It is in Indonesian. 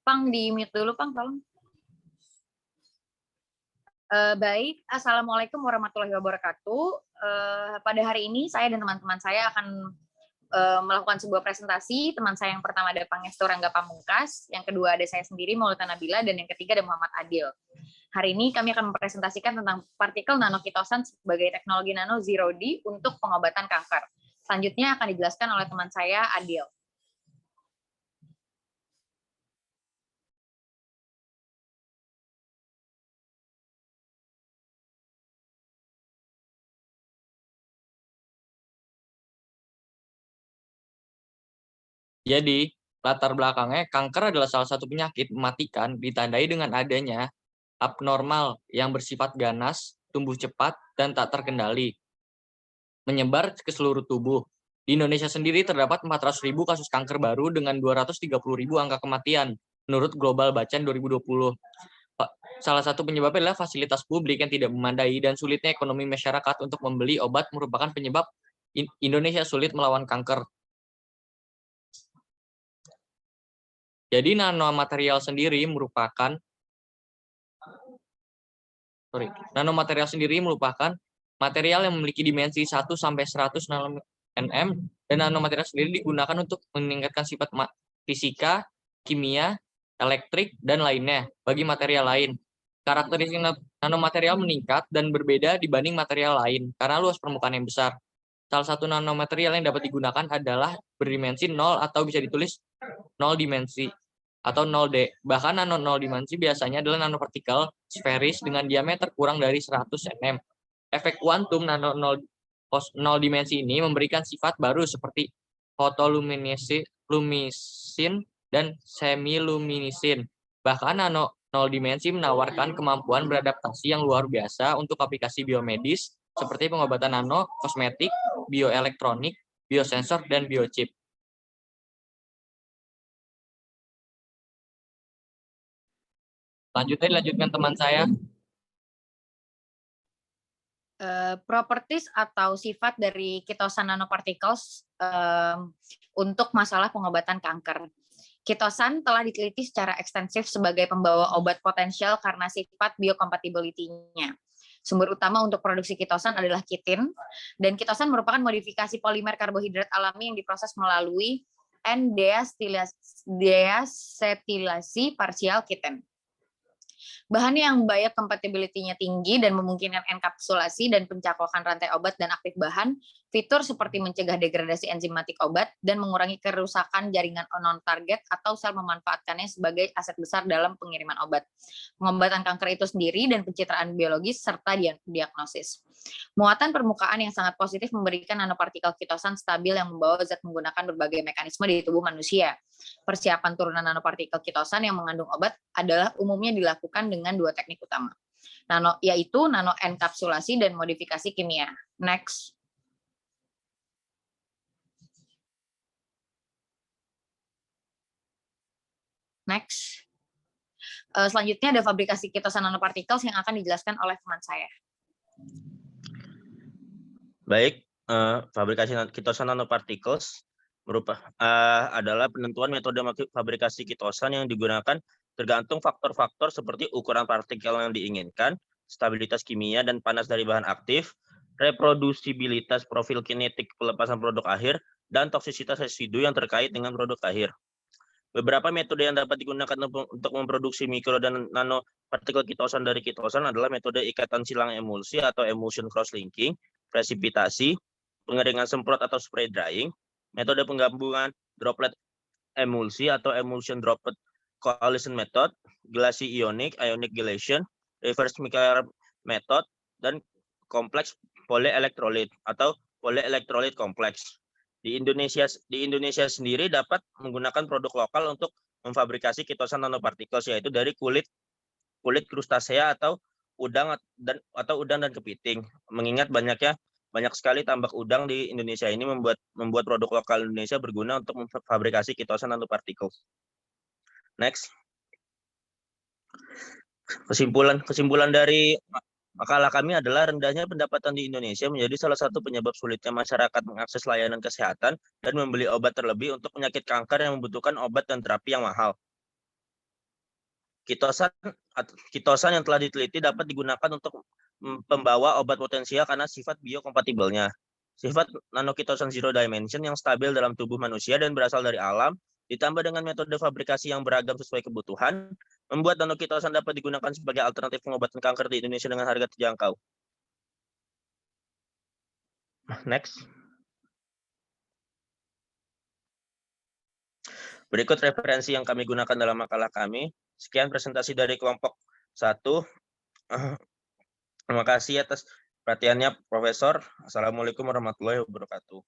Pang, di mute dulu, Pang, tolong. Baik, Assalamualaikum warahmatullahi wabarakatuh. Pada hari ini saya dan teman-teman saya akan melakukan sebuah presentasi. Teman saya yang pertama ada Pangestu Rangga Pamungkas, yang kedua ada saya sendiri Maulana Nabila, dan yang ketiga ada Muhammad Adil. Hari ini kami akan mempresentasikan tentang partikel nanokitosan sebagai teknologi nano zero D untuk pengobatan kanker. Selanjutnya akan dijelaskan oleh teman saya Adil. Jadi, latar belakangnya kanker adalah salah satu penyakit mematikan ditandai dengan adanya abnormal yang bersifat ganas, tumbuh cepat, dan tak terkendali, menyebar ke seluruh tubuh. Di Indonesia sendiri terdapat 400.000 kasus kanker baru dengan 230.000 angka kematian, menurut Global Bacan 2020. Salah satu penyebabnya adalah fasilitas publik yang tidak memadai dan sulitnya ekonomi masyarakat untuk membeli obat merupakan penyebab Indonesia sulit melawan kanker. Jadi nanomaterial sendiri merupakan material yang memiliki dimensi 1 sampai 100 nm, dan nanomaterial sendiri digunakan untuk meningkatkan sifat fisika, kimia, elektrik, dan lainnya bagi material lain. Karakteristik nanomaterial meningkat dan berbeda dibanding material lain karena luas permukaan yang besar. Salah satu nanomaterial yang dapat digunakan adalah berdimensi 0 atau bisa ditulis 0 dimensi atau 0D. Bahkan nano 0 dimensi biasanya adalah nanopartikel sferis dengan diameter kurang dari 100 nm. Efek kuantum nano 0 dimensi ini memberikan sifat baru seperti fotoluminesin dan semiluminesin. Bahkan nano 0 dimensi menawarkan kemampuan beradaptasi yang luar biasa untuk aplikasi biomedis seperti pengobatan nano, kosmetik, bioelektronik, biosensor, dan biochip. Dilanjutkan teman saya. Properties atau sifat dari kitosan nanoparticles untuk masalah pengobatan kanker. Kitosan telah diteliti secara ekstensif sebagai pembawa obat potensial karena sifat biocompatibility-nya. Sumber utama untuk produksi kitosan adalah kitin, dan kitosan merupakan modifikasi polimer karbohidrat alami yang diproses melalui N-deacetilasi parsial kitin. Bahan yang biocompatibility-nya tinggi dan memungkinkan enkapsulasi dan pencaklokan rantai obat dan aktif bahan, fitur seperti mencegah degradasi enzimatik obat dan mengurangi kerusakan jaringan non-target atau sel memanfaatkannya sebagai aset besar dalam pengiriman obat, pengobatan kanker itu sendiri, dan pencitraan biologis serta diagnosis. Muatan permukaan yang sangat positif memberikan nanopartikel kitosan stabil yang membawa zat menggunakan berbagai mekanisme di tubuh manusia. Persiapan turunan nanopartikel kitosan yang mengandung obat adalah umumnya dilakukan dengan dua teknik utama, yaitu nanoenkapsulasi dan modifikasi kimia. Next. Selanjutnya ada fabrikasi kitosan nanoparticles yang akan dijelaskan oleh teman saya. Baik, fabrikasi kitosan nanoparticles adalah penentuan metode fabrikasi kitosan yang digunakan tergantung faktor-faktor seperti ukuran partikel yang diinginkan, stabilitas kimia dan panas dari bahan aktif, reprodusibilitas profil kinetik pelepasan produk akhir, dan toksisitas residu yang terkait dengan produk akhir. Beberapa metode yang dapat digunakan untuk memproduksi mikro dan nanopartikel kitosan dari kitosan adalah metode ikatan silang emulsi atau emulsion cross-linking, presipitasi, pengeringan semprot atau spray drying, metode penggabungan droplet emulsi atau emulsion droplet coalition method, glassy ionic gelation, reverse Miller method, dan kompleks polyelectrolyte atau polyelectrolyte kompleks. Di Indonesia sendiri dapat menggunakan produk lokal untuk memfabrikasi kitosan nanopartikel, yaitu dari kulit krustasea atau udang dan kepiting. Mengingat banyak sekali tambak udang di Indonesia ini membuat produk lokal Indonesia berguna untuk memfabrikasi kitosan nanopartikel. Next. Kesimpulan dari makalah kami adalah rendahnya pendapatan di Indonesia menjadi salah satu penyebab sulitnya masyarakat mengakses layanan kesehatan dan membeli obat terlebih untuk penyakit kanker yang membutuhkan obat dan terapi yang mahal. Kitosan yang telah diteliti dapat digunakan untuk pembawa obat potensial karena sifat biokompatibelnya. Sifat nanokitosan zero dimension yang stabil dalam tubuh manusia dan berasal dari alam, ditambah dengan metode fabrikasi yang beragam sesuai kebutuhan, membuat nanokitosan dapat digunakan sebagai alternatif pengobatan kanker di Indonesia dengan harga terjangkau. Next. Berikut referensi yang kami gunakan dalam makalah kami. Sekian presentasi dari kelompok 1. Terima kasih atas perhatiannya, Profesor. Assalamualaikum warahmatullahi wabarakatuh.